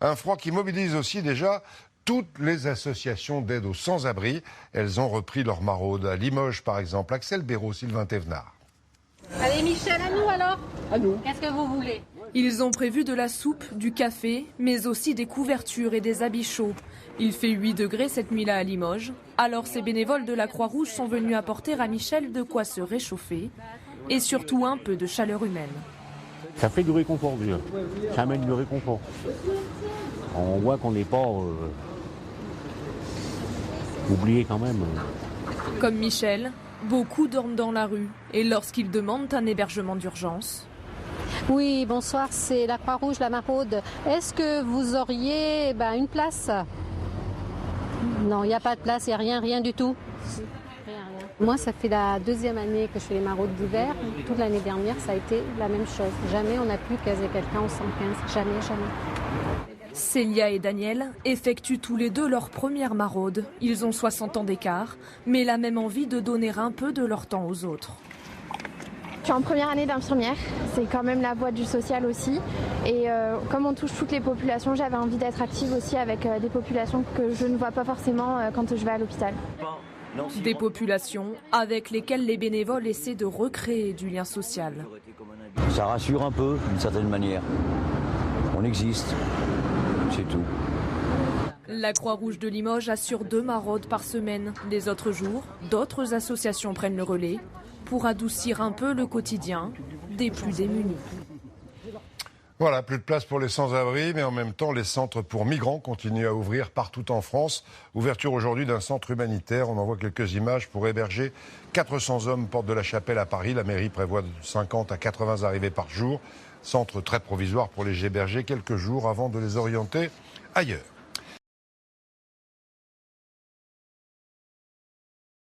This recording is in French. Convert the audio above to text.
Un froid qui mobilise aussi déjà toutes les associations d'aide aux sans-abri. Elles ont repris leur maraude. À Limoges, par exemple, Axel Béraud, Sylvain Thévenard. Allez Michel, à nous alors. À nous. Qu'est-ce que vous voulez? Ils ont prévu de la soupe, du café, mais aussi des couvertures et des habits chauds. Il fait 8 degrés cette nuit-là à Limoges. Alors ces bénévoles de la Croix-Rouge sont venus apporter à Michel de quoi se réchauffer et surtout un peu de chaleur humaine. Ça fait du réconfort déjà. Ça amène du réconfort. On voit qu'on n'est pas oublié quand même. Comme Michel, beaucoup dorment dans la rue et lorsqu'ils demandent un hébergement d'urgence. Oui, bonsoir, c'est la Croix-Rouge, la Maraude. Est-ce que vous auriez une place? Non, il n'y a pas de place, il n'y a rien du tout. Rien. Moi, ça fait la 2e année que je fais les maraudes d'hiver. Toute l'année dernière, ça a été la même chose. Jamais on n'a pu caser quelqu'un au 115. Jamais. Célia et Daniel effectuent tous les deux leur première maraude. Ils ont 60 ans d'écart, mais la même envie de donner un peu de leur temps aux autres. Je suis en première année d'infirmière, c'est quand même la voie du social aussi. Et comme on touche toutes les populations, j'avais envie d'être active aussi avec des populations que je ne vois pas forcément quand je vais à l'hôpital. Des populations avec lesquelles les bénévoles essaient de recréer du lien social. Ça rassure un peu, d'une certaine manière. On existe, c'est tout. La Croix-Rouge de Limoges assure 2 maraudes par semaine. Les autres jours, d'autres associations prennent le relais pour adoucir un peu le quotidien des plus démunis. Voilà, plus de place pour les sans-abri, mais en même temps, les centres pour migrants continuent à ouvrir partout en France. Ouverture aujourd'hui d'un centre humanitaire. On en voit quelques images pour héberger 400 hommes porte de la Chapelle à Paris. La mairie prévoit de 50 à 80 arrivées par jour. Centre très provisoire pour les héberger quelques jours avant de les orienter ailleurs.